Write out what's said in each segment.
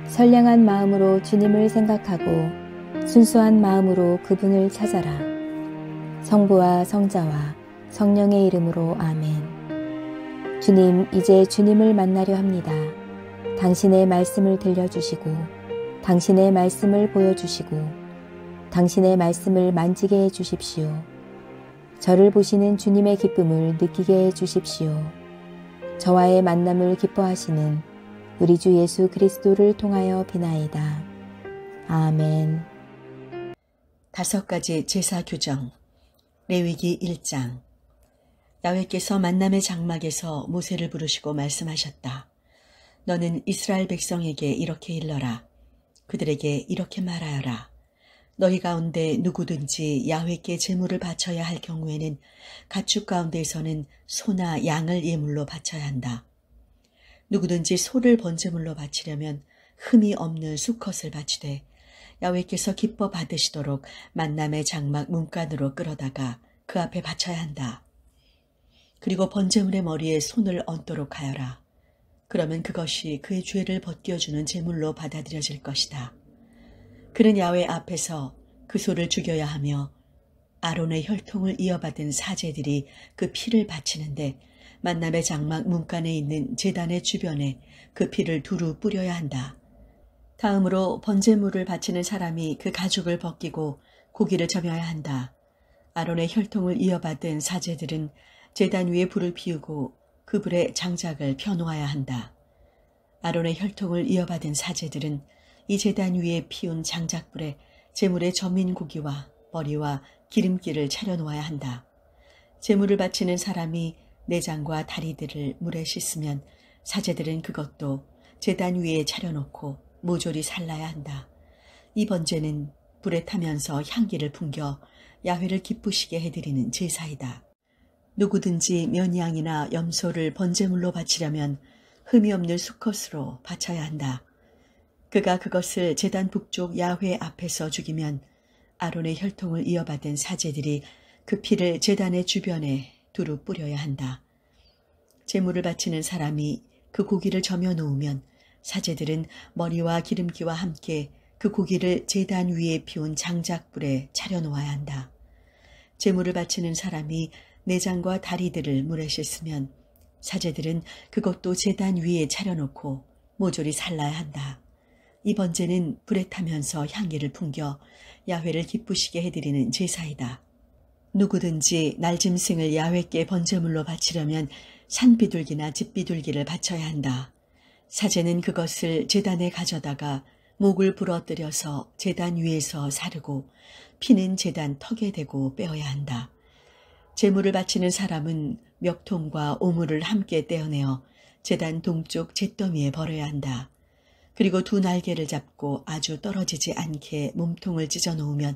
선량한 마음으로 주님을 생각하고 순수한 마음으로 그분을 찾아라. 성부와 성자와 성령의 이름으로 아멘. 주님, 이제 주님을 만나려 합니다. 당신의 말씀을 들려주시고 당신의 말씀을 보여주시고 당신의 말씀을 만지게 해주십시오. 저를 보시는 주님의 기쁨을 느끼게 해주십시오. 저와의 만남을 기뻐하시는 우리 주 예수 그리스도를 통하여 비나이다. 아멘. 5가지 제사 규정. 레위기 1장. 야훼께서 만남의 장막에서 모세를 부르시고 말씀하셨다. 너는 이스라엘 백성에게 이렇게 일러라. 그들에게 이렇게 말하여라. 너희 가운데 누구든지 야훼께 제물을 바쳐야 할 경우에는 가축 가운데에서는 소나 양을 예물로 바쳐야 한다. 누구든지 소를 번제물로 바치려면 흠이 없는 수컷을 바치되 야훼께서 기뻐 받으시도록 만남의 장막 문간으로 끌어다가 그 앞에 바쳐야 한다. 그리고 번제물의 머리에 손을 얹도록 하여라. 그러면 그것이 그의 죄를 벗겨주는 제물로 받아들여질 것이다. 그는 야훼 앞에서 그 소를 죽여야 하며 아론의 혈통을 이어받은 사제들이 그 피를 바치는데 만남의 장막 문간에 있는 제단의 주변에 그 피를 두루 뿌려야 한다. 다음으로 번제물을 바치는 사람이 그 가죽을 벗기고 고기를 점여야 한다. 아론의 혈통을 이어받은 사제들은 제단 위에 불을 피우고 그 불에 장작을 펴놓아야 한다. 아론의 혈통을 이어받은 사제들은 이 제단 위에 피운 장작불에 제물의 점인 고기와 머리와 기름기를 차려놓아야 한다. 제물을 바치는 사람이 내장과 다리들을 물에 씻으면 사제들은 그것도 제단 위에 차려놓고 모조리 살라야 한다. 이 번제는 불에 타면서 향기를 풍겨 야훼를 기쁘시게 해드리는 제사이다. 누구든지 면양이나 염소를 번제물로 바치려면 흠이 없는 수컷으로 바쳐야 한다. 그가 그것을 제단 북쪽 야훼 앞에서 죽이면 아론의 혈통을 이어받은 사제들이 그 피를 제단의 주변에 두루 뿌려야 한다. 제물을 바치는 사람이 그 고기를 점여 놓으면 사제들은 머리와 기름기와 함께 그 고기를 제단 위에 피운 장작불에 차려놓아야 한다. 제물을 바치는 사람이 내장과 다리들을 물에 씻으면 사제들은 그것도 제단 위에 차려놓고 모조리 살라야 한다. 이 번제는 불에 타면서 향기를 풍겨 야훼를 기쁘시게 해드리는 제사이다. 누구든지 날짐승을 야훼께 번제물로 바치려면 산비둘기나 집비둘기를 바쳐야 한다. 사제는 그것을 제단에 가져다가 목을 부러뜨려서 제단 위에서 사르고 피는 제단 턱에 대고 빼어야 한다. 제물을 바치는 사람은 멱통과 오물을 함께 떼어내어 제단 동쪽 잿더미에 버려야 한다. 그리고 두 날개를 잡고 아주 떨어지지 않게 몸통을 찢어 놓으면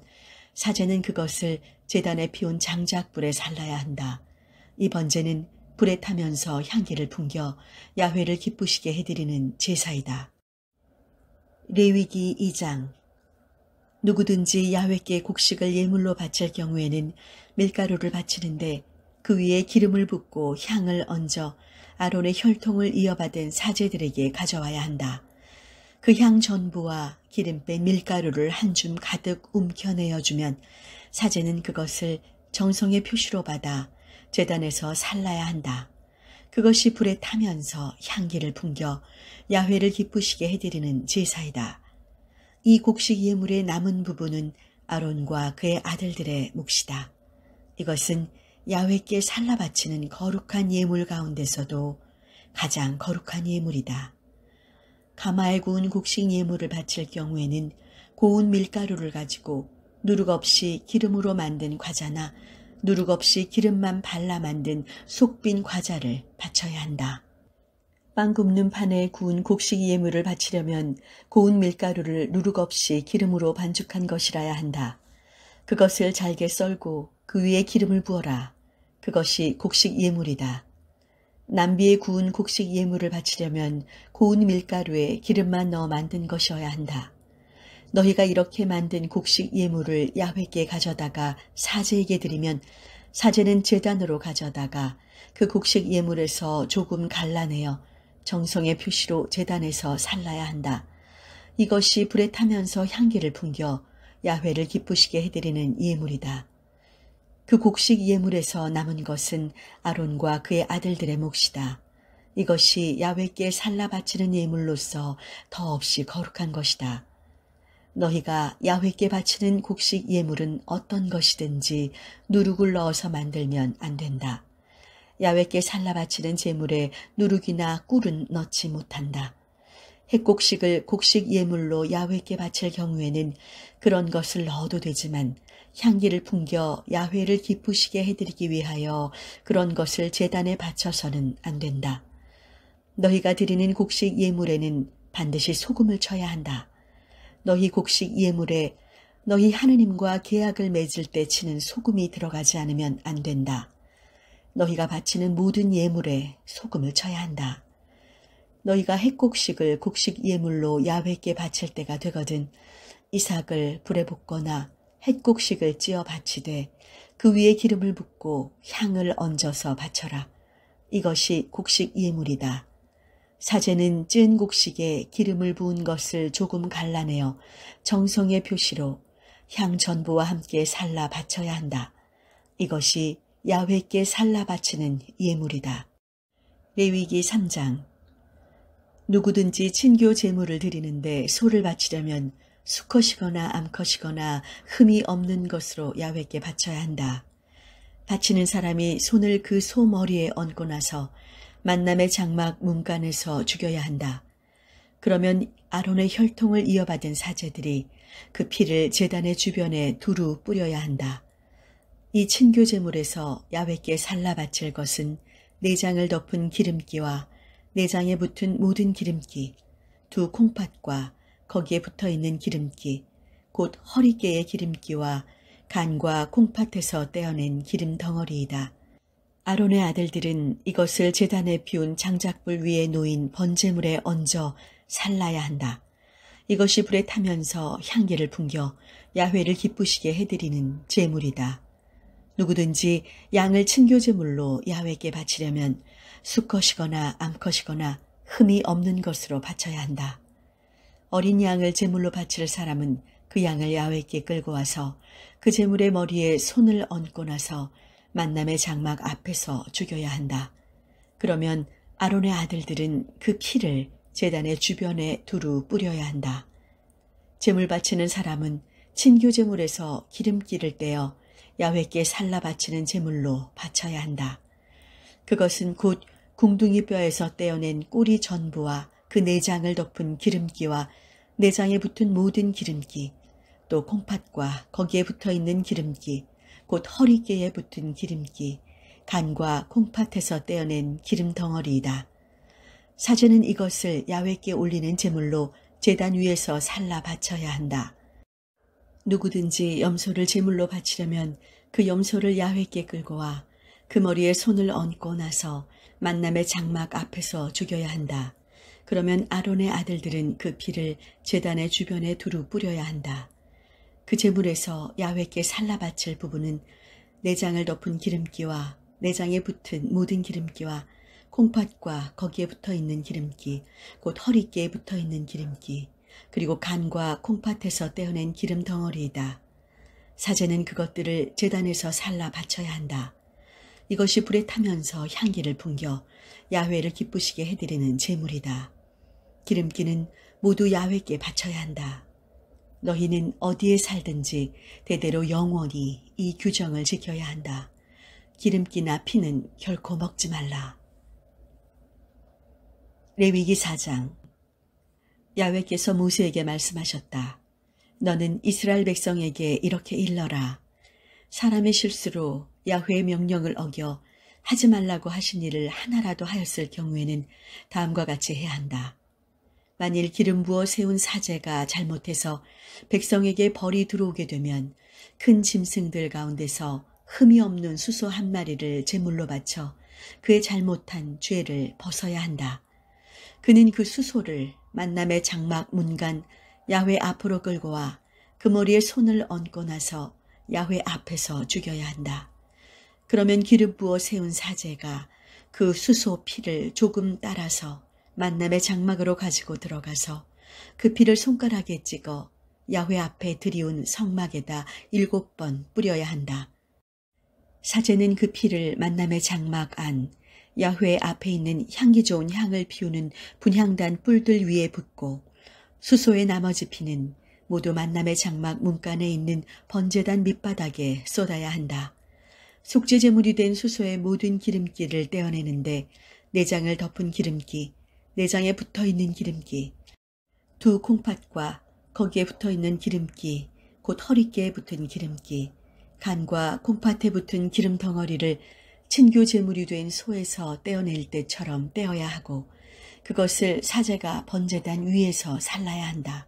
사제는 그것을 제단에 피운 장작불에 살라야 한다. 이 번제는 불에 타면서 향기를 풍겨 야훼를 기쁘시게 해드리는 제사이다. 레위기 2장. 누구든지 야훼께 곡식을 예물로 바칠 경우에는 밀가루를 바치는데 그 위에 기름을 붓고 향을 얹어 아론의 혈통을 이어받은 사제들에게 가져와야 한다. 그 향 전부와 기름 뺀 밀가루를 한 줌 가득 움켜내어주면 사제는 그것을 정성의 표시로 받아 제단에서 살라야 한다. 그것이 불에 타면서 향기를 풍겨 야훼를 기쁘시게 해드리는 제사이다. 이 곡식 예물의 남은 부분은 아론과 그의 아들들의 몫이다. 이것은 야훼께 살라 바치는 거룩한 예물 가운데서도 가장 거룩한 예물이다. 가마에 구운 곡식 예물을 바칠 경우에는 고운 밀가루를 가지고 누룩 없이 기름으로 만든 과자나 누룩 없이 기름만 발라 만든 속빈 과자를 바쳐야 한다. 빵 굽는 판에 구운 곡식 예물을 바치려면 고운 밀가루를 누룩 없이 기름으로 반죽한 것이라야 한다. 그것을 잘게 썰고 그 위에 기름을 부어라. 그것이 곡식 예물이다. 남비에 구운 곡식 예물을 바치려면 고운 밀가루에 기름만 넣어 만든 것이어야 한다. 너희가 이렇게 만든 곡식 예물을 야훼께 가져다가 사제에게 드리면 사제는 제단으로 가져다가 그 곡식 예물에서 조금 갈라내어 정성의 표시로 제단에서 살라야 한다. 이것이 불에 타면서 향기를 풍겨 야훼를 기쁘시게 해드리는 예물이다. 그 곡식 예물에서 남은 것은 아론과 그의 아들들의 몫이다. 이것이 야훼께 살라 바치는 예물로서 더없이 거룩한 것이다. 너희가 야훼께 바치는 곡식 예물은 어떤 것이든지 누룩을 넣어서 만들면 안 된다. 야훼께 살라 바치는 제물에 누룩이나 꿀은 넣지 못한다. 햇곡식을 곡식 예물로 야훼께 바칠 경우에는 그런 것을 넣어도 되지만 향기를 풍겨 야훼를 기쁘시게 해드리기 위하여 그런 것을 제단에 바쳐서는 안 된다. 너희가 드리는 곡식 예물에는 반드시 소금을 쳐야 한다. 너희 곡식 예물에 너희 하느님과 계약을 맺을 때 치는 소금이 들어가지 않으면 안 된다. 너희가 바치는 모든 예물에 소금을 쳐야 한다. 너희가 햇곡식을 곡식 예물로 야훼께 바칠 때가 되거든 이삭을 불에 볶거나 햇곡식을 찌어 바치되 그 위에 기름을 붓고 향을 얹어서 바쳐라. 이것이 곡식 예물이다. 사제는 찐 곡식에 기름을 부은 것을 조금 갈라내어 정성의 표시로 향 전부와 함께 살라 바쳐야 한다. 이것이 야훼께 살라 바치는 예물이다. 레위기 3장. 누구든지 친교 제물을 드리는데 소를 바치려면 수컷이거나 암컷이거나 흠이 없는 것으로 야훼께 바쳐야 한다. 바치는 사람이 손을 그 소 머리에 얹고 나서 만남의 장막 문간에서 죽여야 한다. 그러면 아론의 혈통을 이어받은 사제들이 그 피를 제단의 주변에 두루 뿌려야 한다. 이 친교 제물에서 야훼께 살라 바칠 것은 내장을 덮은 기름기와 내장에 붙은 모든 기름기, 두 콩팥과 거기에 붙어있는 기름기, 곧 허리깨의 기름기와 간과 콩팥에서 떼어낸 기름 덩어리이다. 아론의 아들들은 이것을 제단에 피운 장작불 위에 놓인 번제물에 얹어 살라야 한다. 이것이 불에 타면서 향기를 풍겨 야훼를 기쁘시게 해드리는 제물이다. 누구든지 양을 친교제물로 야훼께 바치려면 수컷이거나 암컷이거나 흠이 없는 것으로 바쳐야 한다. 어린 양을 제물로 바칠 사람은 그 양을 야훼께 끌고 와서 그 제물의 머리에 손을 얹고 나서 만남의 장막 앞에서 죽여야 한다. 그러면 아론의 아들들은 그 피를 제단의 주변에 두루 뿌려야 한다. 제물 바치는 사람은 친교 제물에서 기름기를 떼어 야훼께 살라 바치는 제물로 바쳐야 한다. 그것은 곧 궁둥이 뼈에서 떼어낸 꼬리 전부와 그 내장을 덮은 기름기와 내장에 붙은 모든 기름기, 또 콩팥과 거기에 붙어있는 기름기, 곧 허리깨에 붙은 기름기, 간과 콩팥에서 떼어낸 기름 덩어리이다. 사제는 이것을 야훼께 올리는 제물로 제단 위에서 살라 바쳐야 한다. 누구든지 염소를 제물로 바치려면 그 염소를 야훼께 끌고 와 그 머리에 손을 얹고 나서 만남의 장막 앞에서 죽여야 한다. 그러면 아론의 아들들은 그 피를 제단의 주변에 두루 뿌려야 한다. 그 제물에서 야훼께 살라 바칠 부분은 내장을 덮은 기름기와 내장에 붙은 모든 기름기와 콩팥과 거기에 붙어있는 기름기, 곧 허리깨에 붙어있는 기름기, 그리고 간과 콩팥에서 떼어낸 기름 덩어리이다. 사제는 그것들을 제단에서 살라 바쳐야 한다. 이것이 불에 타면서 향기를 풍겨 야훼를 기쁘시게 해드리는 제물이다. 기름기는 모두 야훼께 바쳐야 한다. 너희는 어디에 살든지 대대로 영원히 이 규정을 지켜야 한다. 기름기나 피는 결코 먹지 말라. 레위기 4장. 야훼께서 모세에게 말씀하셨다. 너는 이스라엘 백성에게 이렇게 일러라. 사람의 실수로 야훼의 명령을 어겨 하지 말라고 하신 일을 하나라도 하였을 경우에는 다음과 같이 해야 한다. 만일 기름 부어 세운 사제가 잘못해서 백성에게 벌이 들어오게 되면 큰 짐승들 가운데서 흠이 없는 수소 한 마리를 제물로 바쳐 그의 잘못한 죄를 벗어야 한다. 그는 그 수소를 만남의 장막 문간 야훼 앞으로 끌고 와 그 머리에 손을 얹고 나서 야훼 앞에서 죽여야 한다. 그러면 기름 부어 세운 사제가 그 수소 피를 조금 따라서 만남의 장막으로 가지고 들어가서 그 피를 손가락에 찍어 야훼 앞에 들이운 성막에다 7번 뿌려야 한다. 사제는 그 피를 만남의 장막 안 야훼 앞에 있는 향기 좋은 향을 피우는 분향단 뿔들 위에 붓고 수소의 나머지 피는 모두 만남의 장막 문간에 있는 번제단 밑바닥에 쏟아야 한다. 속죄 제물이 된 수소의 모든 기름기를 떼어내는데 내장을 덮은 기름기, 내장에 붙어있는 기름기, 두 콩팥과 거기에 붙어있는 기름기, 곧 허리깨에 붙은 기름기, 간과 콩팥에 붙은 기름 덩어리를 친교 제물이 된 소에서 떼어낼 때처럼 떼어야 하고 그것을 사제가 번제단 위에서 살라야 한다.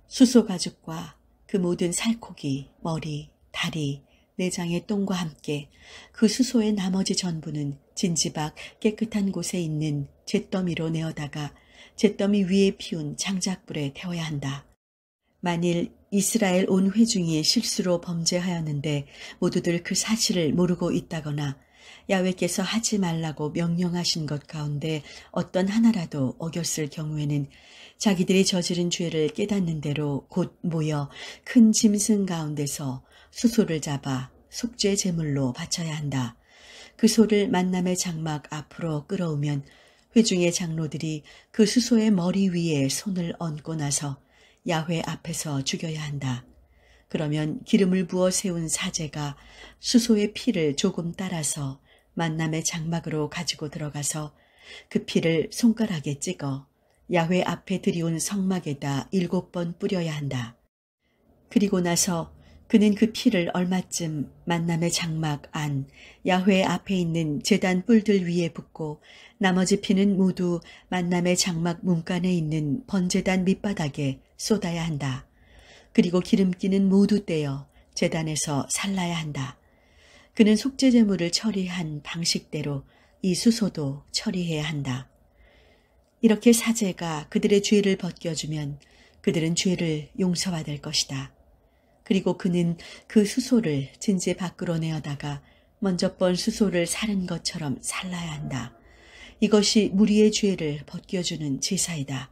수소 가죽과 그 모든 살코기, 머리, 다리, 내장의 똥과 함께 그 수소의 나머지 전부는 진지박 깨끗한 곳에 있는 잿더미로 내어다가 잿더미 위에 피운 장작불에 태워야 한다. 만일 이스라엘 온 회중이 실수로 범죄하였는데 모두들 그 사실을 모르고 있다거나 야훼께서 하지 말라고 명령하신 것 가운데 어떤 하나라도 어겼을 경우에는 자기들이 저지른 죄를 깨닫는 대로 곧 모여 큰 짐승 가운데서 수소를 잡아 속죄 제물로 바쳐야 한다. 그 소를 만남의 장막 앞으로 끌어오면 회중의 장로들이 그 수소의 머리 위에 손을 얹고 나서 야훼 앞에서 죽여야 한다. 그러면 기름을 부어 세운 사제가 수소의 피를 조금 따라서 만남의 장막으로 가지고 들어가서 그 피를 손가락에 찍어 야훼 앞에 들이운 성막에다 7번 뿌려야 한다. 그리고 나서 그는 그 피를 얼마쯤 만남의 장막 안 야훼 앞에 있는 제단 뿔들 위에 붓고 나머지 피는 모두 만남의 장막 문간에 있는 번제단 밑바닥에 쏟아야 한다. 그리고 기름기는 모두 떼어 제단에서 살라야 한다. 그는 속죄 제물을 처리한 방식대로 이 수소도 처리해야 한다. 이렇게 사제가 그들의 죄를 벗겨주면 그들은 죄를 용서받을 것이다. 그리고 그는 그 수소를 진지 밖으로 내어다가 먼저 번 수소를 사른 것처럼 살라야 한다. 이것이 무리의 죄를 벗겨주는 제사이다.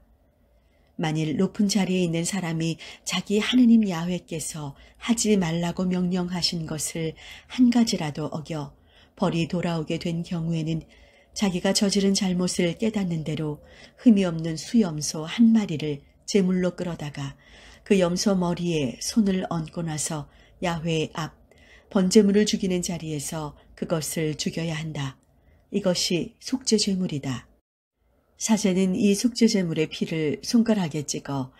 만일 높은 자리에 있는 사람이 자기 하느님 야훼께서 하지 말라고 명령하신 것을 한 가지라도 어겨 벌이 돌아오게 된 경우에는 자기가 저지른 잘못을 깨닫는 대로 흠이 없는 수염소 한 마리를 제물로 끌어다가 그 염소 머리에 손을 얹고 나서 야훼 앞 번제물을 죽이는 자리에서 그것을 죽여야 한다. 이것이 속죄 제물이다. 사제는 이 속죄 제물의 피를 손가락에 찍어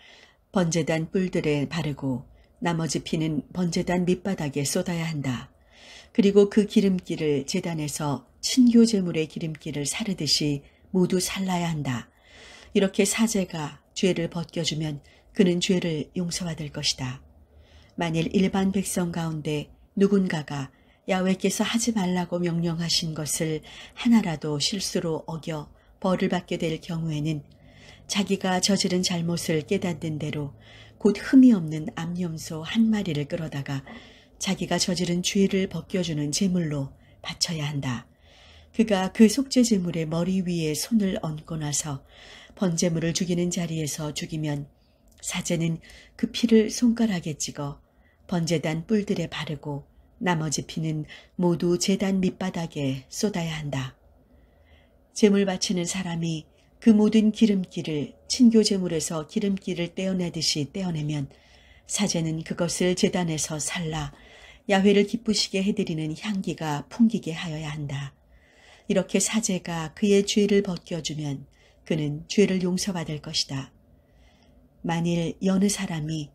번제단 뿔들에 바르고 나머지 피는 번제단 밑바닥에 쏟아야 한다. 그리고 그 기름기를 제단에서 친교 제물의 기름기를 사르듯이 모두 살라야 한다. 이렇게 사제가 죄를 벗겨주면 그는 죄를 용서받을 것이다. 만일 일반 백성 가운데 누군가가 야훼께서 하지 말라고 명령하신 것을 하나라도 실수로 어겨 벌을 받게 될 경우에는 자기가 저지른 잘못을 깨닫는 대로 곧 흠이 없는 암염소 한 마리를 끌어다가 자기가 저지른 죄를 벗겨주는 제물로 바쳐야 한다. 그가 그 속죄 제물의 머리 위에 손을 얹고 나서 번제물을 죽이는 자리에서 죽이면 사제는 그 피를 손가락에 찍어 번제단 뿔들에 바르고 나머지 피는 모두 제단 밑바닥에 쏟아야 한다. 제물 바치는 사람이 그 모든 기름기를 친교 제물에서 기름기를 떼어내듯이 떼어내면 사제는 그것을 제단에서 살라 야훼를 기쁘시게 해드리는 향기가 풍기게 하여야 한다. 이렇게 사제가 그의 죄를 벗겨주면 그는 죄를 용서받을 것이다. 만일 여느 사람이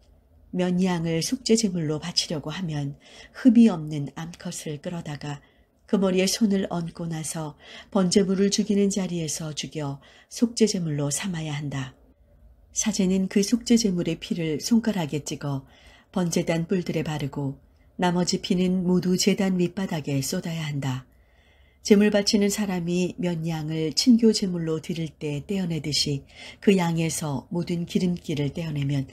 면양을 속죄 제물로 바치려고 하면 흠이 없는 암컷을 끌어다가 그 머리에 손을 얹고 나서 번제물을 죽이는 자리에서 죽여 속죄 제물로 삼아야 한다. 사제는 그 속죄 제물의 피를 손가락에 찍어 번제단 뿔들에 바르고 나머지 피는 모두 제단 밑바닥에 쏟아야 한다. 제물 바치는 사람이 몇 양을 친교 제물로 드릴 때 떼어내듯이 그 양에서 모든 기름기를 떼어내면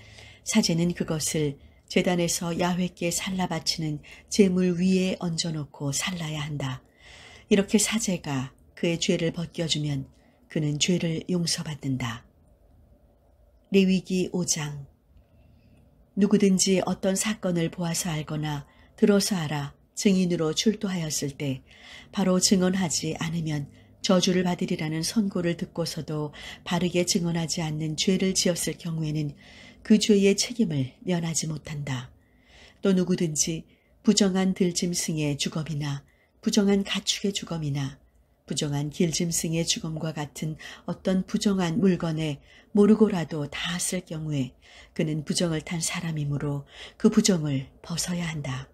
사제는 그것을 제단에서 야훼께 살라 바치는 제물 위에 얹어놓고 살라야 한다. 이렇게 사제가 그의 죄를 벗겨주면 그는 죄를 용서받는다. 레위기 5장. 누구든지 어떤 사건을 보아서 알거나 들어서 알아 증인으로 출두하였을 때 바로 증언하지 않으면 저주를 받으리라는 선고를 듣고서도 바르게 증언하지 않는 죄를 지었을 경우에는 그 죄의 책임을 면하지 못한다. 또 누구든지 부정한 들짐승의 죽음이나 부정한 가축의 죽음이나 부정한 길짐승의 죽음과 같은 어떤 부정한 물건에 모르고라도 닿았을 경우에 그는 부정을 탄 사람이므로 그 부정을 벗어야 한다.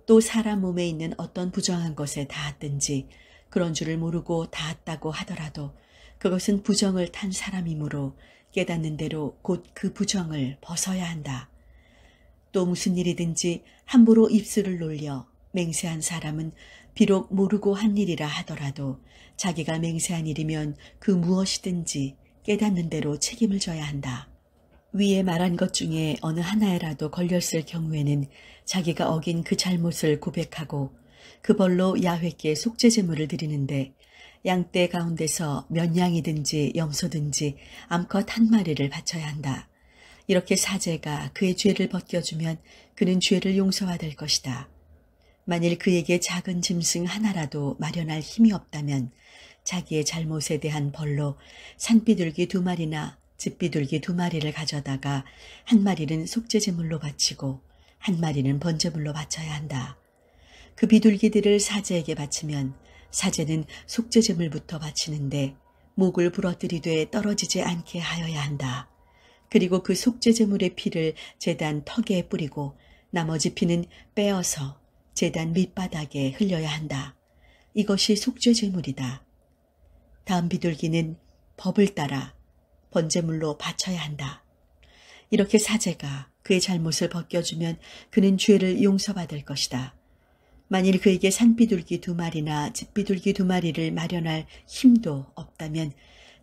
또 사람 몸에 있는 어떤 부정한 것에 닿았든지 그런 줄을 모르고 닿았다고 하더라도 그것은 부정을 탄 사람이므로 깨닫는 대로 곧 그 부정을 벗어야 한다. 또 무슨 일이든지 함부로 입술을 놀려 맹세한 사람은 비록 모르고 한 일이라 하더라도 자기가 맹세한 일이면 그 무엇이든지 깨닫는 대로 책임을 져야 한다. 위에 말한 것 중에 어느 하나에라도 걸렸을 경우에는 자기가 어긴 그 잘못을 고백하고 그 벌로 야훼께 속죄 제물을 드리는데 양떼 가운데서 몇 양이든지 염소든지 암컷 한 마리를 바쳐야 한다. 이렇게 사제가 그의 죄를 벗겨주면 그는 죄를 용서받을 것이다. 만일 그에게 작은 짐승 하나라도 마련할 힘이 없다면 자기의 잘못에 대한 벌로 산비둘기 2마리나 집비둘기 2마리를 가져다가 한 마리는 속죄제물로 바치고 한 마리는 번제물로 바쳐야 한다. 그 비둘기들을 사제에게 바치면 사제는 속죄제물부터 바치는데 목을 부러뜨리되 떨어지지 않게 하여야 한다. 그리고 그 속죄제물의 피를 제단 턱에 뿌리고 나머지 피는 빼어서 제단 밑바닥에 흘려야 한다. 이것이 속죄제물이다. 다음 비둘기는 법을 따라 번제물로 바쳐야 한다. 이렇게 사제가 그의 잘못을 벗겨주면 그는 죄를 용서받을 것이다. 만일 그에게 산비둘기 2마리나 집비둘기 2마리를 마련할 힘도 없다면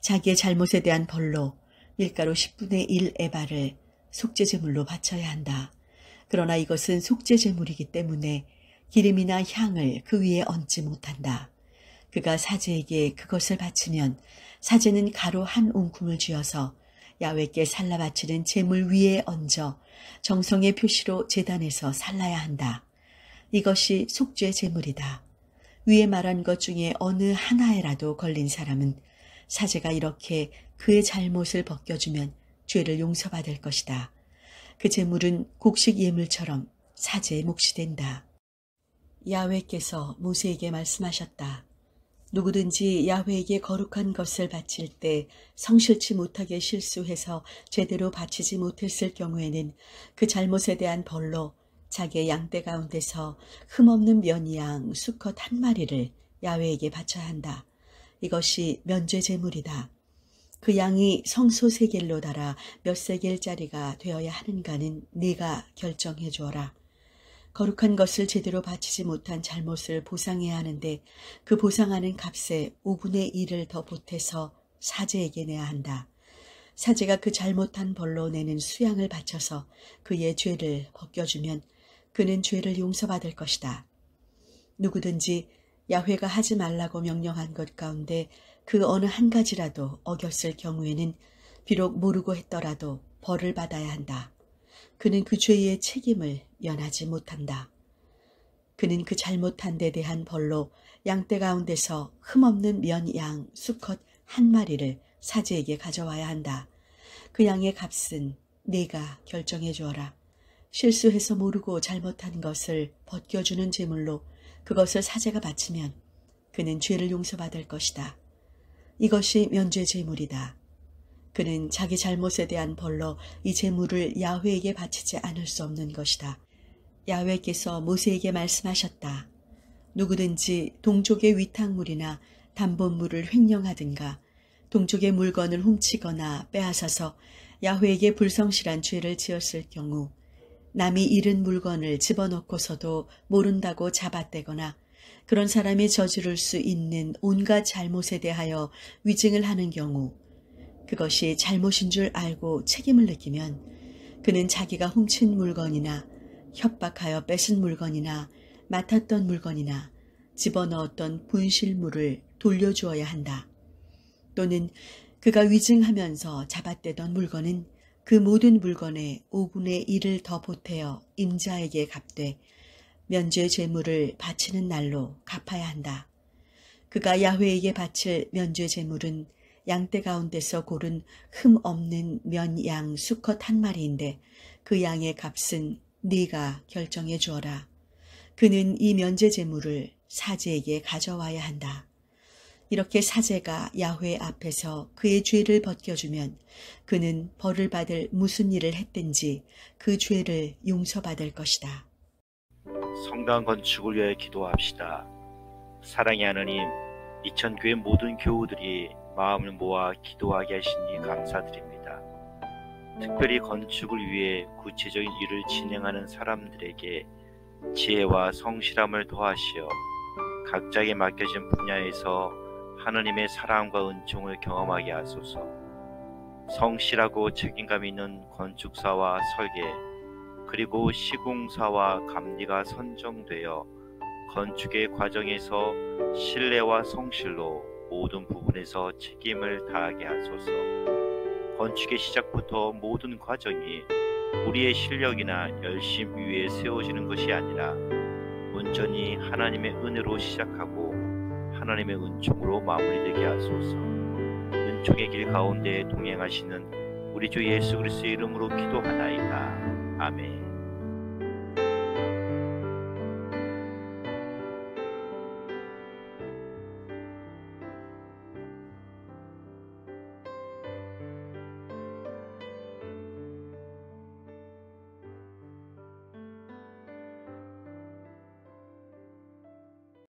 자기의 잘못에 대한 벌로 밀가루 10분의 1 에바를 속죄제물로 바쳐야 한다. 그러나 이것은 속죄제물이기 때문에 기름이나 향을 그 위에 얹지 못한다. 그가 사제에게 그것을 바치면 사제는 가루 한 웅큼을 쥐어서 야훼께 살라 바치는 제물 위에 얹어 정성의 표시로 제단에서 살라야 한다. 이것이 속죄 제물이다. 위에 말한 것 중에 어느 하나에라도 걸린 사람은 사제가 이렇게 그의 잘못을 벗겨주면 죄를 용서받을 것이다. 그 제물은 곡식 예물처럼 사제의 몫이 된다. 야훼께서 모세에게 말씀하셨다. 누구든지 야훼에게 거룩한 것을 바칠 때 성실치 못하게 실수해서 제대로 바치지 못했을 경우에는 그 잘못에 대한 벌로 자기의 양떼 가운데서 흠없는 면양 수컷 한 마리를 야훼에게 바쳐야 한다. 이것이 면죄 제물이다. 그 양이 성소 세겔로 달아 몇 세겔짜리가 되어야 하는가는 네가 결정해 주어라. 거룩한 것을 제대로 바치지 못한 잘못을 보상해야 하는데 그 보상하는 값의 5분의 1을 더 보태서 사제에게 내야 한다. 사제가 그 잘못한 벌로 내는 수양을 바쳐서 그의 죄를 벗겨주면 그는 죄를 용서받을 것이다. 누구든지 야훼가 하지 말라고 명령한 것 가운데 그 어느 한 가지라도 어겼을 경우에는 비록 모르고 했더라도 벌을 받아야 한다. 그는 그 죄의 책임을 면하지 못한다. 그는 그 잘못한 데 대한 벌로 양떼 가운데서 흠없는 면양 수컷 한 마리를 사제에게 가져와야 한다. 그 양의 값은 네가 결정해 주어라. 실수해서 모르고 잘못한 것을 벗겨주는 제물로 그것을 사제가 바치면 그는 죄를 용서받을 것이다. 이것이 면죄 제물이다. 그는 자기 잘못에 대한 벌로 이 제물을 야훼에게 바치지 않을 수 없는 것이다. 야훼께서 모세에게 말씀하셨다. 누구든지 동족의 위탁물이나 담본물을 횡령하든가 동족의 물건을 훔치거나 빼앗아서 야훼에게 불성실한 죄를 지었을 경우 남이 잃은 물건을 집어넣고서도 모른다고 잡아떼거나 그런 사람이 저지를 수 있는 온갖 잘못에 대하여 위증을 하는 경우 그것이 잘못인 줄 알고 책임을 느끼면 그는 자기가 훔친 물건이나 협박하여 뺏은 물건이나 맡았던 물건이나 집어넣었던 분실물을 돌려주어야 한다. 또는 그가 위증하면서 잡아떼던 물건은 그 모든 물건의 5분의 1을 더 보태어 임자에게 갚되 면죄 제물을 바치는 날로 갚아야 한다. 그가 야훼에게 바칠 면죄 제물은 양떼 가운데서 고른 흠 없는 면 양 수컷 한 마리인데 그 양의 값은 네가 결정해 주어라. 그는 이 면죄 제물을 사제에게 가져와야 한다. 이렇게 사제가 야훼 앞에서 그의 죄를 벗겨주면 그는 벌을 받을 무슨 일을 했든지 그 죄를 용서받을 것이다. 성당 건축을 위해 기도합시다. 사랑의 하나님, 이천교회 모든 교우들이 마음을 모아 기도하게 하시니 감사드립니다. 특별히 건축을 위해 구체적인 일을 진행하는 사람들에게 지혜와 성실함을 더하시어 각자에게 맡겨진 분야에서 하나님의 사랑과 은총을 경험하게 하소서. 성실하고 책임감 있는 건축사와 설계, 그리고 시공사와 감리가 선정되어 건축의 과정에서 신뢰와 성실로 모든 부분에서 책임을 다하게 하소서. 건축의 시작부터 모든 과정이 우리의 실력이나 열심 위에 세워지는 것이 아니라 온전히 하나님의 은혜로 시작하고 하나님의 은총으로 마무리되게 하소서. 은총의 길 가운데 동행하시는 우리 주 예수 그리스도의 이름으로 기도하나이다. 아멘.